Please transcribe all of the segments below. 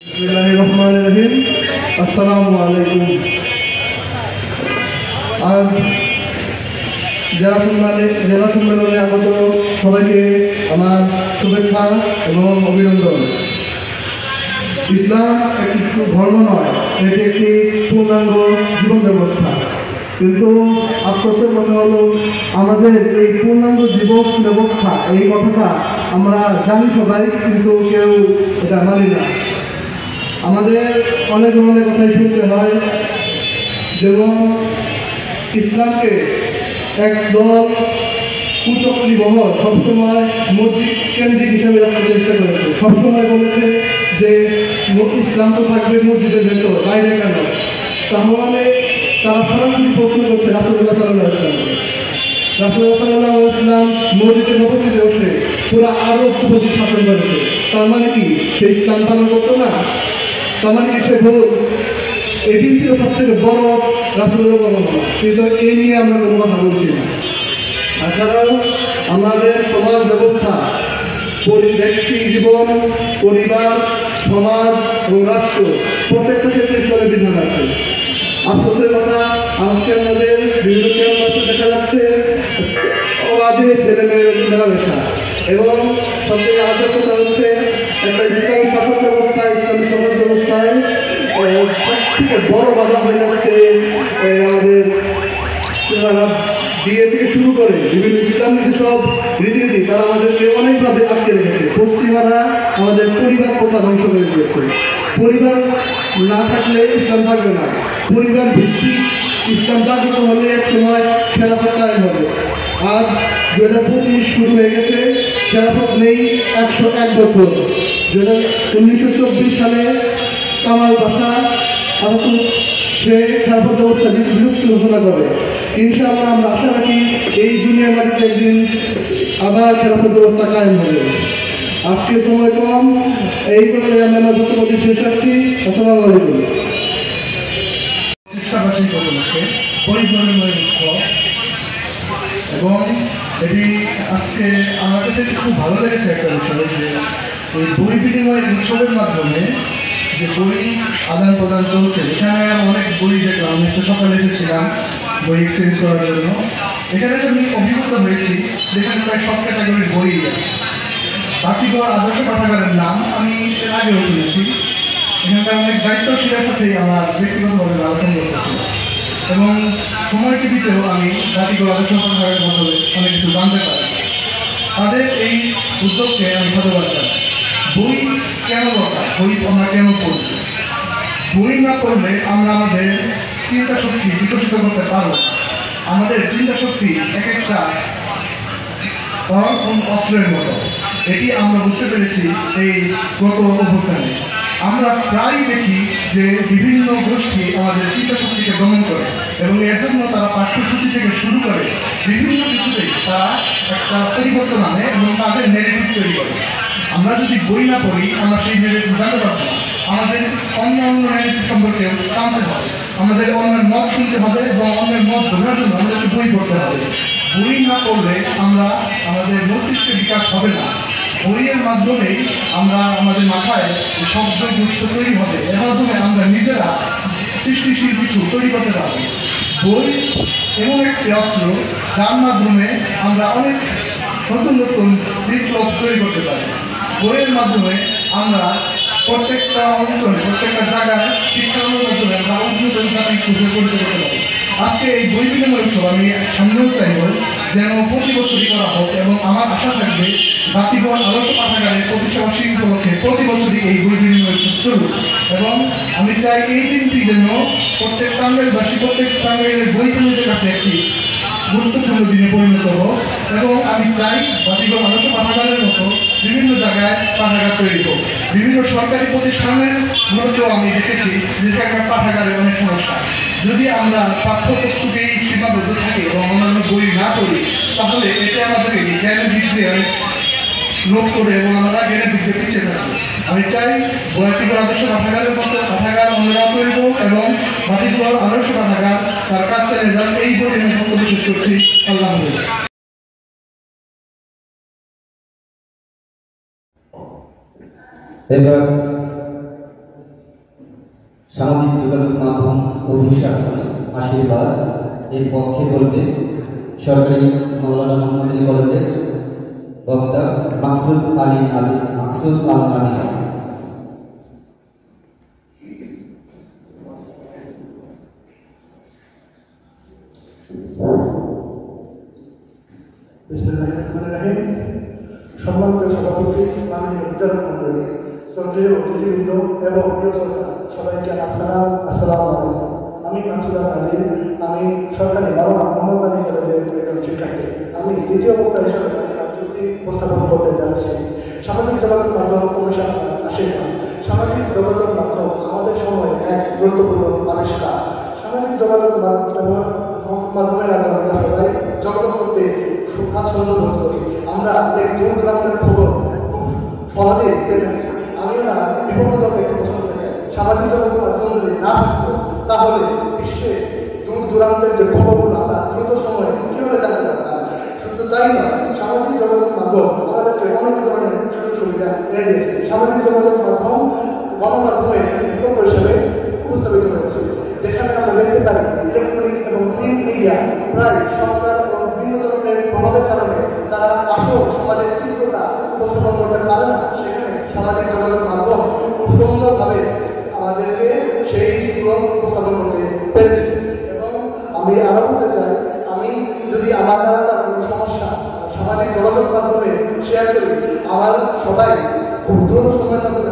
বিসমিল্লাহির রহমানির রহিম। আসসালামু আলাইকুম। আজ জেলা সম্মেলনে আগত সবাইকে আমার শুভেচ্ছা এবং অভিনন্দন। ইসলাম একটি ধর্ম নয়, এটি একটি পূর্ণাঙ্গ জীবন ব্যবস্থা। কিন্তু আফসোসের কথা হলো, আমাদের এই পূর্ণাঙ্গ জীবন ব্যবস্থা এই কথাটা আমরা জানি সবাই, কিন্তু কেউ এটা মানি না। আমাদের অনেক ধরনের কথাই শুনতে হয়, যেমন ইসলামকে একদল কুচক্রী বহর সবসময় মসজিদ কেন্দ্রিক হিসাবে রাখার চেষ্টা করেছে। সবসময় বলেছে যে ইসলাম তো থাকবে মসজিদের ভেতর, বাইরে কেন? তাহলে তারা সরাসরি প্রশ্ন করছে রাসূলুল্লাহ সাল্লাল্লাহু আলাইহি ওয়াসাল্লাম। রাসূলুল্লাহ সাল্লাল্লাহু আলাইহি ওয়াসাল্লাম মসজিদে নববীতে বসে পুরো আরব উপদ্বীপ শাসন করেছে। তার মানে কি সে ইসলাম পালন করতো না? তার মানে কি সে ভুল? এটি ছিল সবথেকে বড় রাসূলের বর্ণনা, কিন্তু এই নিয়ে আমরা কোনো কথা বলছি না। তাছাড়াও আমাদের সমাজ ব্যবস্থা, ব্যক্তি জীবন, পরিবার, সমাজ এবং রাষ্ট্র প্রত্যেকটা ক্ষেত্রে ইসলামের বিধান আছে। আফসোসের কথা, আজকে আমাদের বিভিন্ন কেন্দ্রে দেখা যাচ্ছে অবাধে ছেলে মেয়ের মেলামেশা, এবং সবথেকে আজকের কথা হচ্ছে একটা ইসলামী শাসন ব্যবস্থা, ইসলামী সমাজ ব্যবস্থায় সবথেকে বড় বাধা হয়ে যাচ্ছে আমাদের বিয়ে থেকে শুরু করে বিভিন্ন ইসলামী যেসব রীতিনীতি, তারা আমাদেরকে অনেকভাবে আটকে রেখেছে। পশ্চিমারা আমাদের পরিবার কথা ধ্বংস করে দিয়েছে। পরিবার না থাকলে ইসলাম থাকবে না। পরিবার ভিত্তিক ইসলাম জাগ্রত হলে এক সময় খেলাফত কায়েম হবে। আজ 2025 শুরু হয়ে গেছে, খেলাফত নেই 101 বছর। 1924 সালে কামাল পাশা সে খেলাফত ব্যবস্থা বিলুপ্তি ঘোষণা করে। ইনশাআল্লাহ আমরা আশা রাখি এই দুনিয়ার মাটিতে একদিন আবার খেলাফত ব্যবস্থা কায়েম হবে। আজকে সময় কম, এই বলে আমি আমার বক্তব্য শেষ রাখছি। আসসালামু আলাইকুম। প্রতিষ্ঠাবাসী উপলক্ষে পরিপূর্ণময় উৎসব, এবং এটি আজকে আমার কাছে খুব ভালো লেগেছে একটা বিষয়, যে এই বই বিনিময় উৎসবের মাধ্যমে যে বই আদান প্রদান চলছে। এখানে অনেক বই দেখলাম, আমি সকালে এসেছিলাম বই এক্সচেঞ্জ করার জন্য। এখানে আমি অভিভূত হয়েছি, যেখানে প্রায় সব ক্যাটাগরির বই আছে। বাতিঘর আদর্শ পাঠাগারের নাম আমি এর আগেও শুনেছি। এখানকার অনেক দায়িত্বশীলের সাথে আমার ব্যক্তিগতভাবে আলোচনা করতেছি, এবং সময় টিভিতেও আমি বাতিঘর আদর্শ পাঠাগারের মাধ্যমে অনেক কিছু জানতে পারি। তাদের এই উদ্যোগকে আমি ধন্যবাদ জানাই। বই কেন দরকার? বই আমরা কেন পড়ছি? বই না পড়লে আমরা আমাদের চিন্তা শক্তি বিকশিত করতে পারব। আমাদের চিন্তা শক্তি এক একটা অস্ত্রের মতো। এটি আমরা বুঝতে পেরেছি এই গত অভ্যুত্থানে। আমরা প্রায় দেখি যে বিভিন্ন গোষ্ঠী আমাদের চিন্তা শক্তিকে দমন করে, এবং এর জন্য তারা পাঠ্যসূচি থেকে শুরু করে বিভিন্ন কিছুতেই তারা একটা পরিবর্তন আনে এবং তাদের নেগেটিভ তৈরি করে। আমরা যদি বই না পড়ি, আমরা সেই নেগেটিভ জানতে পারবো না। আমাদের অন্য নেগেটিভ সম্পর্কেও জানতে হবে, আমাদের অন্যের মত শুনতে হবে, এবং অন্যের মত বোঝার জন্য আমাদেরকে বই পড়তে হবে। বই না পড়লে আমরা আমাদের মস্তিষ্কের বিকাশ হবে না। বইয়ের মাধ্যমেই আমরা আমাদের মাথায় শব্দ গুচ্ছ তৈরি হবে, এর মাধ্যমে আমরা নিজেরা সৃষ্টিশীল কিছু তৈরি করতে পারবো। বই এমন একটি অস্ত্র যার মাধ্যমে আমরা অনেক নতুন নতুন বিপ্লব তৈরি করতে পারি। বইয়ের মাধ্যমে আমরা প্রত্যেকটা অঞ্চলে, প্রত্যেকটা জায়গায় শিক্ষার মাধ্যমে আমরা উন্নত কিছু করতে পারি। আজকে এই বই বিনিময় উৎসব আমি সামনেও চাইব যেন প্রতি বছরই করা হোক, এবং আমার আশা থাকবে বাতিঘর আদর্শ পাঠাগারের প্রতিষ্ঠাবার্ষিকী উপলক্ষে প্রতি বছরই এই বই বিনিময় উৎসব চলুক। এবং আমি চাই এই দিনটি যেন প্রত্যেক টাঙ্গাইলবাসী, প্রত্যেক টাঙ্গাইলের বই প্রেমীদের কাছে একটি গুরুত্বপূর্ণ দিনে পরিণত হোক। এবং আমি চাই বাতিঘর আদর্শ পাঠাগারের মতো বিভিন্ন জায়গায় পাঠাগার তৈরি হোক। বিভিন্ন সরকারি প্রতিষ্ঠানের গুলোতেও আমি দেখেছি যে একটা পাঠাগারের অনেক সমস্যা। যদি আমরা পাঠ্যপুস্তকেই সীমাবদ্ধ থাকি এবং অন্যান্য বই না পড়ি, তাহলে এটা আমাদেরকে জ্ঞানের দিক দিয়ে লোক করে, এবং আমরা জ্ঞানের দিক দিয়ে পিছিয়ে থাকবো। আমি চাই বাতিঘর আদর্শ পাঠাগারের মতো পাঠাগার অন্যরা তৈরি হোক, এবং বাতিঘর আদর্শ পাঠাগার তার কাজ চালিয়ে যান। এই বই আমি বক্তব্য শেষ করছি। আল্লাহ হাফেজ। এবার সামাজিক যোগাযোগ মাধ্যম ও প্রশাসন আশীর্বাদ এর পক্ষে বলবে সরকারি মাওলানা মোহাম্মদ আলী কলেজের বক্তা মাকসুদ আল নাজির। বিসমিল্লাহিররহমানিররহিম। সম্মানিত সভাপতি, মাননীয় বিচারক মণ্ডলী, শ্রদ্ধেয় অতিথিবৃন্দ এবং প্রিয় শ্রোতা, সবাইকে আসসালামু আলাইকুম। আমি মাকসুদ আল নাজির। আমি সরকারি মাওলানা মোহাম্মদ আলী কলেজের একজন শিক্ষার্থী। আমি দ্বিতীয় বক্তা হিসেবে যুক্তি উপস্থাপন করতে যাচ্ছি। সামাজিক যোগাযোগ মাধ্যম প্রবেশন আশীর্বাদ। সামাজিক যোগাযোগ মাধ্যম আমাদের সময় এক গুরুত্বপূর্ণ আবিষ্কার। সামাজিক যোগাযোগ মাধ্যমের আগে আমরা সবাই যোগাযোগ করতে স্বাচ্ছন্দ্য বোধ করি। আমরা অনেক দূর দূরান্তের খবর খুব সহজেই পেয়ে থাকি। আমি না বিপক্ষদলকে একটু প্রশ্ন করতে চাই, সামাজিক যোগাযোগ মাধ্যম যদি না থাকতো তাহলে বিশ্বে দূর দূরান্তের যে খবরগুলো আমরা দ্রুত সময়ে কিভাবে জানতে পারতাম? শুধু তাই না, সামাজিক যোগাযোগ মাধ্যম আমাদেরকে অনেক ধরনের সুযোগ সুবিধা এনে দিয়েছে। সামাজিক যোগাযোগ মাধ্যম গণমাধ্যমের বিকল্প হিসেবে উপস্থাপিত হয়েছে, যেখানে আমরা দেখতে পারি ইলেকট্রনিক এবং প্রিন্ট মিডিয়া প্রায় সরকার এবং বিভিন্ন ধরনের প্রভাবের কারণে তারা আসল সমাজের চিত্রটা উপস্থাপন করতে পারে না। সেখানে সামাজিক যোগাযোগ মাধ্যম খুব সুন্দরভাবে আমাদেরকে সেই চিত্র উপস্থাপন করতে পেরেছে। এবং আমি আরো বলতে চাই, আমি যদি আমার এলাকার কোনো সমস্যা সামাজিক যোগাযোগ মাধ্যমে শেয়ার করি, আমার সবাই খুব দ্রুত সময়ের মাধ্যমে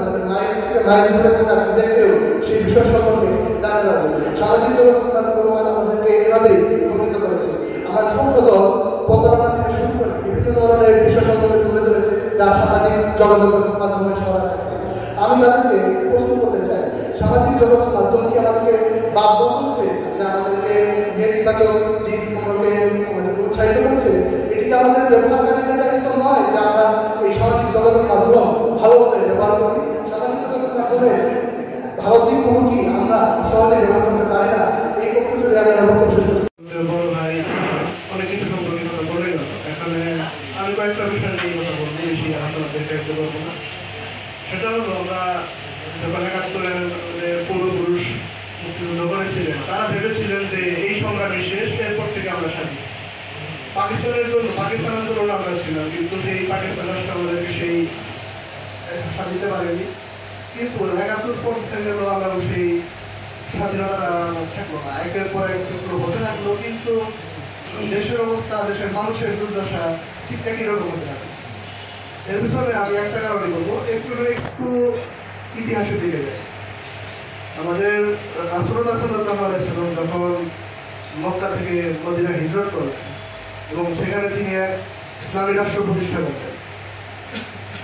মাইল দূরে থাকা নিজেকেও সেই বিষয় সম্পর্কে জানতে পারবে। সামাজিক যোগাযোগ মাধ্যম আমাদেরকে এভাবেই উপকৃত করেছে। আমার বিপক্ষদল প্রতারণা থেকে শুরু করে বিভিন্ন ধরনের বিষয় সম্পর্কে তুলে ধরেছে, যা সামাজিক যোগাযোগ মাধ্যমে সহায়তা করে। আমি তাদেরকে প্রশ্ন করতে চাই, সামাজিক যোগাযোগ মাধ্যম কি আমাদেরকে বাধ্য করছে, যে আমাদেরকে নেতিবাচক দিক সম্পর্কে আমাদেরকে উৎসাহিত করছে? এটি কি আমাদের ব্যবহারকারীদের দায়িত্ব নয় যে আমরা এই সামাজিক যোগাযোগ মাধ্যম ভালোভাবে ব্যবহার করি? সামাজিক যোগাযোগ মাধ্যমে ভালো দিকগুলো কি আমরা সহজে ব্যবহার করতে পারি না? এই পক্ষে যদি আমি আমার বক্তব্য শেষ করছি। বড় ভাই অনেক কিছু সম্পর্কে কথা বলে গেল। এখানে আমি কয়েকটা বিষয় নিয়ে কথা বলবো, বেশি আপনাদের ব্যক্ত করবো না। সেটা হলো, আমরা যখন ৭১-এর পূর্বপুরুষ মুক্তিযুদ্ধ করেছিলেন, তারা ভেবেছিলেন যে এই সংগ্রামী শেষ, এরপর থেকে আমরা স্বাধীন। পাকিস্তান আন্দোলন আমরা ছিলাম, কিন্তু সেই পাকিস্তান রাষ্ট্র আমাদেরকে সেই স্বাধীনতা পারেনি। কিন্তু ৭১ পর থেকে আমরা সেই স্বাধীনতা থাকলো না। একের পর এক বিপ্লব হতে থাকলো, কিন্তু দেশের অবস্থা, দেশের মানুষের দুর্দশা ঠিক একই রকম হতে থাকলো। এর পিছনে আমি একটা কারণে বলবো, একটু ইতিহাসের দিকে যাই। আমাদের রাসূলুল্লাহ সাল্লাল্লাহু আলাইহি ওয়াসাল্লাম যখন মক্কা থেকে মদিনা হিজরত করেন এবং সেখানে তিনি এক ইসলামী রাষ্ট্র প্রতিষ্ঠা করেন,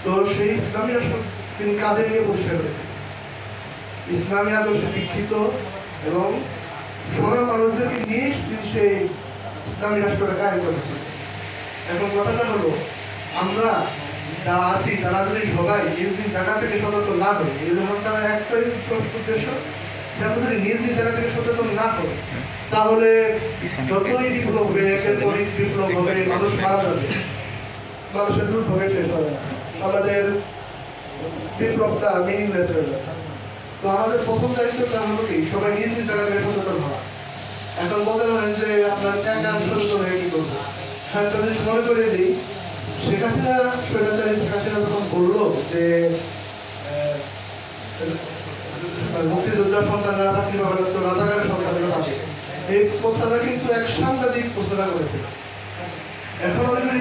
তো সেই ইসলামী রাষ্ট্র তিনি কাদের নিয়ে প্রতিষ্ঠা করেছেন? ইসলামী আদর্শে দীক্ষিত এবং সবাই মানুষদেরকে নিয়ে তিনি সেই ইসলামী রাষ্ট্রটা কায়েম করেছেন। এখন কথাটা হলো, আমরা যা আছি তারা যদি সবাই নিজ নিজ জায়গা থেকে সতর্ক না করি, এই ধরনের একটাই উদ্দেশ্য, যে আমরা যদি নিজ নিজ জায়গা থেকে সচেতন না করি, তাহলে যতই বিপ্লব হবে, একের পর এক বিপ্লব হবে, মানুষ মারা যাবে, মানুষের দুর্ভোগে শেষ হবে না, আমাদের বিপ্লবটা মিনিংলেস হয়ে যাবে। তো আমাদের প্রথম দায়িত্বটা হলো কি, সবাই নিজ নিজ জায়গা থেকে সচেতন হওয়া। এখন বলতে পারেন যে আপনার একা সচেতন হয়ে কি করবো? হ্যাঁ, একটা জিনিস মনে করিয়ে দিই, শেখ হাসিনা স্বৈরাচারী শেখ হাসিনা যখন বললো যে মুক্তিযোদ্ধার সন্তানরা চাকরি পাবে না, তো রাজাকারের সন্তানরা পাবে, এই কথাটা কিন্তু এক সাংঘাতিক প্রচারণা করেছিল। এখন যদি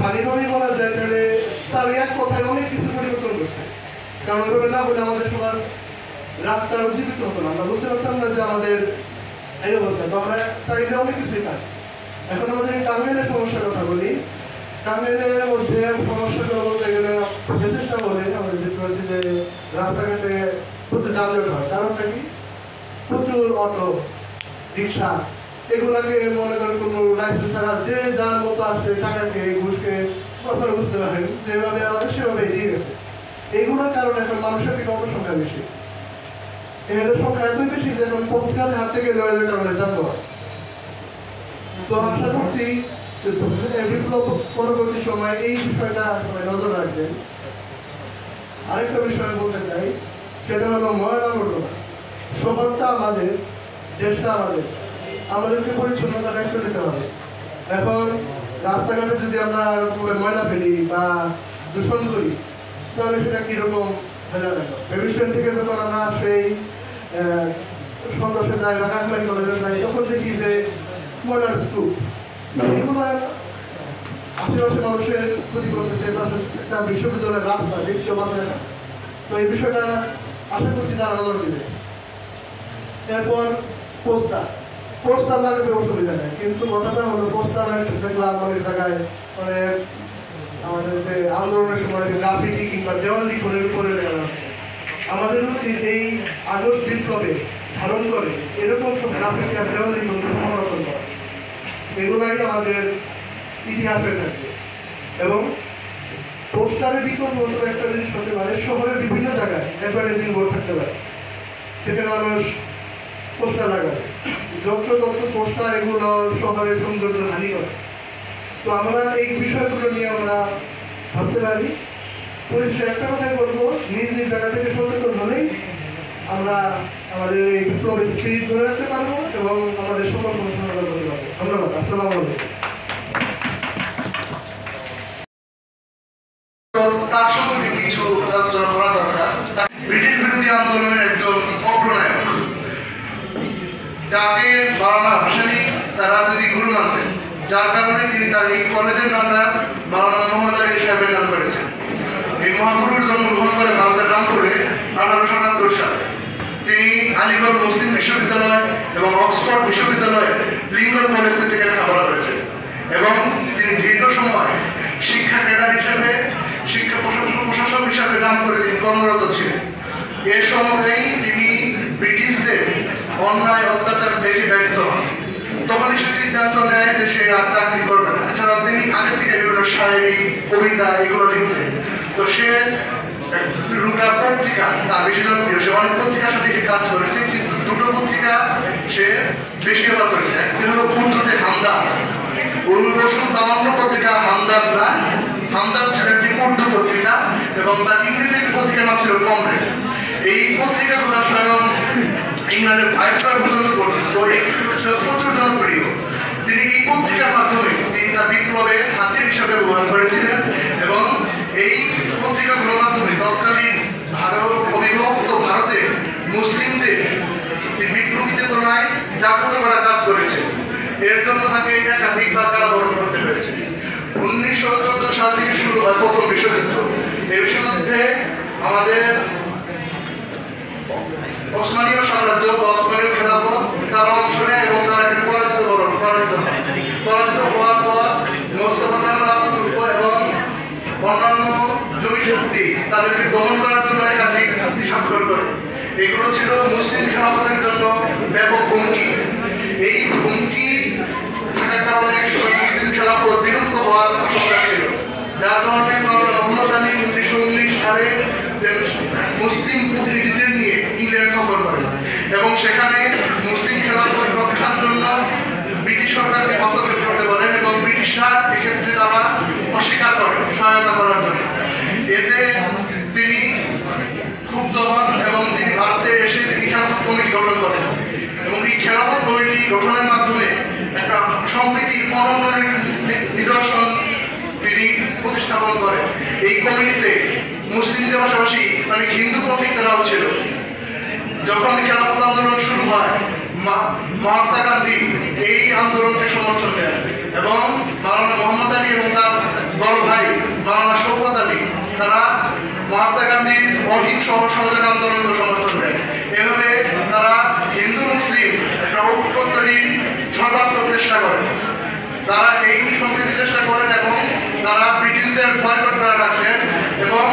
ভালোভাবেই বলা যায়, তাহলে তার এক কথায় অনেক কিছু পরিবর্তন করছে। কারণ এভাবে না বলে আমাদের সবার রাতটা উজ্জীবিত হতো না, আমরা বুঝতে পারতাম না যে আমাদের এই অবস্থা। তো আমরা চাইলে অনেক কিছুই পাই। এখন আমাদের টাঙ্গাইলের সমস্যার কথা বলি। টাঙ্গাইলের মধ্যে সমস্যাটা বলতে গেলে বিশেষটা বলে আমাদের দেখতে পাচ্ছি যে রাস্তাঘাটে প্রচুর যানজট হয়। কারণটা কি? প্রচুর অটো, রিক্সা, এগুলাকে মনে করেন কোনো লাইসেন্স ছাড়া যে যার মতো আসছে, টাকাকে ঘুষকে আপনারা বুঝতে পারেন, যেভাবে আমাদের সেভাবে এগিয়ে গেছে। এইগুলোর কারণে এখন মানুষের থেকে অটো সংখ্যা বেশি। এদের সংখ্যা এতই বেশি যে এখন পত্রিকাতে হাঁটতে গেলে এদের কারণে জানতে হয়। তো আশা করছি বিপ্লব পরবর্তী সময় এই বিষয়টা সবাই নজর রাখবেন। আরেকটা বিষয় বলতে চাই, সেটা হলো ময়লা আবর্জনা। সমাজটা আমাদের, দেশটা আমাদের, আমাদেরকে পরিচ্ছন্নতা দায়িত্ব নিতে হবে। এখন রাস্তাঘাটে যদি আমরা ময়লা ফেলি বা দূষণ করি তাহলে সেটা কীরকম ভেজা গেল। বেবিস্ট্যান্ড থেকে যখন আমরা সেই সন্দেশে যাই বা কাকমারি কলেজে যাই তখন দেখি যে ময়লার স্তূপ, এগুলো আশেপাশে মানুষের ক্ষতি করতেছে। একটা বিশ্ববিদ্যালয়ের রাস্তা দেখতেও বাধা দেখা, তো এই বিষয়টা আশা করছি তারা নজর দিবে। এরপর পোস্টার লাগবে, অসুবিধা নেই, কিন্তু কথাটা হলো পোস্টার দেখলাম অনেক জায়গায় মানে আমাদের যে আন্দোলনের সময় গ্রাফিটি কিংবা দেওয়াল লিখনের উপরে নেওয়া হচ্ছে। আমাদের উচিত এই আগস্ট বিপ্লবে ধারণ করে এরকম সব গ্রাফিটি আর দেওয়াল লিখনকে সংরক্ষণ করা, এগুলাই আমাদের ইতিহাসে থাকবে। এবং পোস্টারের বিকল্প একটা জিনিস হতে পারে, শহরের বিভিন্ন জায়গায় অ্যাডভার্টাইজিং বোর্ড থাকতে পারে, সেখানে মানুষ পোস্টার লাগাবে। যত্র পোস্টার এগুলো শহরের সৌন্দর্য হানি করে। তো আমরা এই বিষয়গুলো নিয়ে আমরা ভাবতে পারি। পরিশেষে একটা কথাই বলবো, নিজ নিজ জায়গা থেকে সচেতন হলেই আমরা আমাদের এই বিপ্লবের স্পিরিট ধরে রাখতে পারবো এবং আমাদের সকল সমস্যা সমাধান করতে পারবো। ধন্যবাদ। আসসালামু আলাইকুম। তার সম্পর্কে কিছু আলোচনা করা দরকার। ব্রিটিশ বিরোধী আন্দোলনের একজন অগ্রনায়ক, যাকে মাওলানা ভাসানী তারা যদি গুরু মানতেন, যার কারণে তিনি তার এই কলেজের নামটা মাওলানা মোহাম্মদ আলী সাহেবের নাম করেছেন। এই মহাগুরুর জন্মগ্রহণ করে ভারতের রামপুরে 1878 সালে। তিনি আলিগড় মুসলিম বিশ্ববিদ্যালয় এবং অক্সফোর্ড বিশ্ববিদ্যালয়ে লিঙ্কন কলেজ থেকে লেখাপড়া করেছেন এবং তিনি দীর্ঘ সময় শিক্ষা ক্যাডার হিসেবে, শিক্ষা প্রশাসক হিসাবে নাম করে তিনি কর্মরত ছিলেন। এ সময়েই তিনি ব্রিটিশদের অন্যায় অত্যাচার দেখে ব্যথিত হন। তখন সে সিদ্ধান্ত নেয় যে সে আর চাকরি করবে না। এছাড়াও তিনি আগে থেকে বিভিন্ন শায়েরি, কবিতা এগুলো লিখতেন। তো সে দুটা পত্রিকা তার বেশি জনপ্রিয়, সে অনেক পত্রিকার সাথে সে কাজ করেছে, কিন্তু দুটো পত্রিকা সে বেশি ব্যবহার করেছে। একটি হলো উর্দুতে হামদার, 1952 পত্রিকা হামদার না, হামদার ছিল একটি উর্দু পত্রিকা, এবং তার ইংরেজি একটি পত্রিকার নাম ছিল কমরেড। এই পত্রিকাগুলো স্বয়ং ইংল্যান্ডের ভাইসরয় পর্যন্ত পড়তেন, তো এই ছিল প্রচুর জনপ্রিয়। তিনি এই পত্রিকার মাধ্যমে তিনি তার বিপ্লবে হাতিয়ার হিসাবে ব্যবহার করেছিলেন এবং এই পত্রিকাগুলোর মাধ্যমে তৎকালীন অবিভক্ত ভারতে মুসলিমদের বিপ্লবী চেতনায় জাগ্রত করার কাজ করেছে। এর জন্য তাকে একাধিকবার কারাবরণ করতে হয়েছে। 1914 সাল থেকে শুরু হয় প্রথম বিশ্বযুদ্ধ। এই বিশ্বযুদ্ধে আমাদের ওসমানীয় সাম্রাজ্য বা ওসমানীয় খেলাফত তারা অংশ নেয় এবং তারা এখানে পরাজিত হয়। পরাজিত হওয়ার পর মোস্তফা কামাল আতাতুর্ক এবং অন্যান্য জয়ী শক্তি তাদেরকে দমন করার জন্য একাধিক চুক্তি স্বাক্ষর করে। এগুলো ছিল মুসলিম খেলাফতের জন্য ব্যাপক হুমকি। এই হুমকি থাকার কারণে মুসলিম খেলাফত বিলুপ্ত হওয়ার আশঙ্কা ছিল, যার কারণে মাওলানা মোহাম্মদ আলী 1919 সালে মুসলিম প্রতিনিধিদের নিয়ে ইংল্যান্ড সফর করেন এবং সেখানে মুসলিম খেলাফত রক্ষার জন্য ব্রিটিশ সরকারকে হস্তক্ষেপ করতে বলেন এবং ব্রিটিশরা এক্ষেত্রে তারা অস্বীকার করেন সহায়তা করার জন্য। এতে তিনি ক্ষুব্ধ হন এবং তিনি ভারতে এসে তিনি খেলাফত কমিটি গঠন করেন এবং এই খেলাফত কমিটি গঠনের মাধ্যমে একটা সম্প্রীতির অনন্য নিদর্শন তিনি প্রতিস্থাপন করেন। এই কমিটিতে মুসলিমদের পাশাপাশি অনেক হিন্দু পণ্ডিতরাও ছিল। যখন খেলাফত আন্দোলন শুরু হয়, মহাত্মা গান্ধী এই আন্দোলনকে সমর্থন দেন এবং মাওলানা মোহাম্মদ আলী এবং তার বড় ভাই মাওলানা শওকত আলী তারা মহাত্মা গান্ধীর অহিংস সহযোগ আন্দোলনকে সমর্থন দেন। এভাবে তারা হিন্দু মুসলিম একটা ঐক্য তৈরির সর্বাত্মক চেষ্টা করেন। তারা এই সম্প্রীতি চেষ্টা করেন এবং তারা ব্রিটিশদের বয়কট করা রাখতেন এবং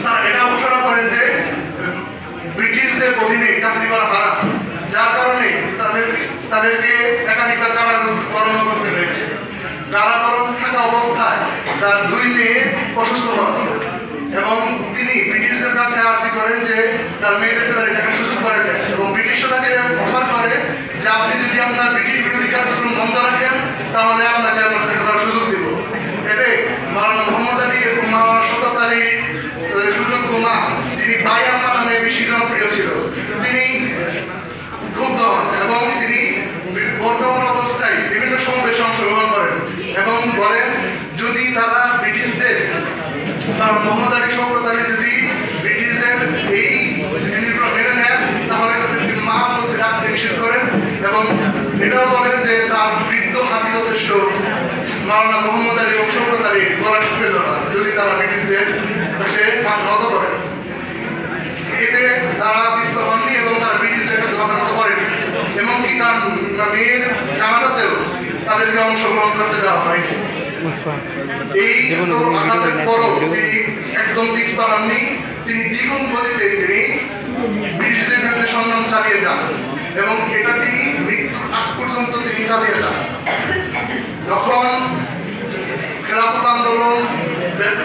তারা এটা ঘোষণা করেন যে ব্রিটিশদের অধীনে চাকরি করা হারাম, যার কারণে তাদেরকে একাধিকবার কারাবরণ করতে হয়েছে। কারাবরণ থাকা অবস্থায় তার 2 মেয়ে অসুস্থ হন এবং তিনি ব্রিটিশদের কাছে আর্জি করেন যে তার মেয়েদেরকে তারা একটা সুযোগ করে দেন এবং ব্রিটিশরা তাকে অফার করে যে আপনি যদি আপনার ব্রিটিশ বিরোধী কার্যক্রম বন্ধ রাখেন তাহলে আপনাকে আমরা দেখার সুযোগ দিব। এতে মাওলানা মোহাম্মদ আলী এবং মাওলানা শওকত আলী সুযোগ্য মা, যিনি বাই আম্মা নামে বেশি জনপ্রিয় ছিল, তিনি বলেন যদি তারা ব্রিটিশদের মোহাম্মদ আলী শওকত আলী যদি ব্রিটিশদের এই জিনিসগুলো মেনে নেন তাহলে তাদেরকে মা বলতে ডাকতে নিষেধ করেন এবং এটাও বলেন যে তার বৃদ্ধ হাতি যথেষ্ট মাওলানা মোহাম্মদ আলী এবং শওকত আলী গলা টিপে ধরা যদি তারা ব্রিটিশদের কাছে মাথা নত করেন। এতে তারা পিছপা হননি এবং তারা ব্রিটিশদের কাছে মাথা নত করেনি, এমনকি তার মেয়ের জানাজাতেও তাদেরকে অংশগ্রহণ করতে দেওয়া হয়নি। এই আঘাতের পরও তিনি একদম পিছপা হননি, তিনি দ্বিগুণ গতিতে তিনি ব্রিটিশদের বিরুদ্ধে সংগ্রাম চালিয়ে যান এবং এটা তিনি মৃত্যুর আগ পর্যন্ত তিনি চালিয়ে যান। যখন খেলাফত আন্দোলন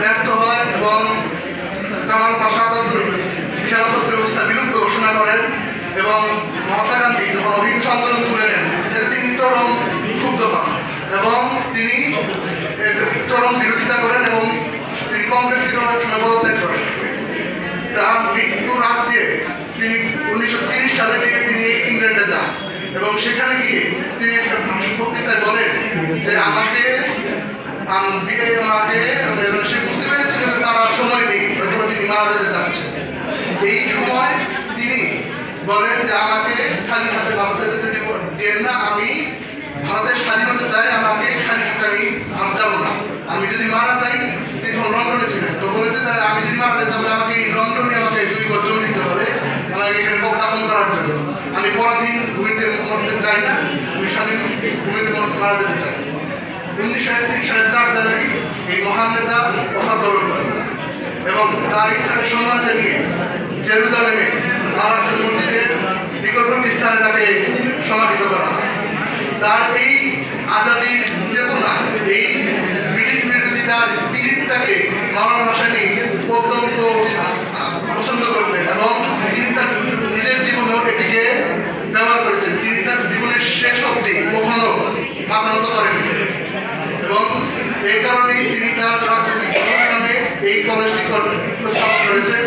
ব্যর্থ হয় এবং কামাল পাশা খেলাফত ব্যবস্থা বিলুপ্ত ঘোষণা করেন এবং মহাত্মা গান্ধী যখন অহিংস আন্দোলন তুলে নেন এতে তিনি চরম ক্ষুব্ধ হন এবং তিনি চরম বিরোধিতা করেন এবং তিনি কংগ্রেস থেকে অনেক সময় পদত্যাগ করেন। তার মৃত্যুর আগ দিয়ে তিনি 1930 সালে তিনি ইংল্যান্ডে যান এবং সেখানে গিয়ে তিনি একটা বক্তৃতায় বলেন যে সে বুঝতে পেরেছিল যে তার আর সময় নেই, হয়তো তিনি মারা যেতে যাচ্ছেন। এই সময় তিনি বলেন যে আমাকে খালি হাতে ভারতে যেতে দেন না, আমি ভারতের স্বাধীনতা চাই, আমাকে খালি হাতে আমি ভারত যাবো না। আমি যদি মারা যাই, তিনি যখন লন্ডনে ছিলেন তো বলেছে তাহলে আমি যদি মারা যাই তাহলে আমাকে এই লন্ডনে আমাকে 2 গজ জমি দিতে হবে আমাকে এখানে দাফন করার জন্য। আমি পরাধীন ভূমিতে মরতে চাই না, আমি স্বাধীন ভূমিতে মারা যেতে চাই। 1931 সালের 4 জানুয়ারি এই মহান নেতা অসাধারণ করেন এবং তার ইচ্ছাকে সম্মান জানিয়ে জেরুজালেমে আল-আকসা মসজিদের নিকটবর্তী স্থানে তাকে সমাহিত করা হয়। তার এই আজাদির চেতনা, এই ব্রিটিশ বিরোধিতার স্পিরিটটাকে মাওলানা ভাসানী অত্যন্ত পছন্দ করতেন এবং তিনি তার নিজের জীবনেও এটিকে ব্যবহার করেছেন। তিনি তার জীবনের শেষ অবধি কখনো মাথা নত করেননি এবং এই কারণেই তিনি তার রাজনৈতিক নামে এই কলেজটি স্থাপন করেছেন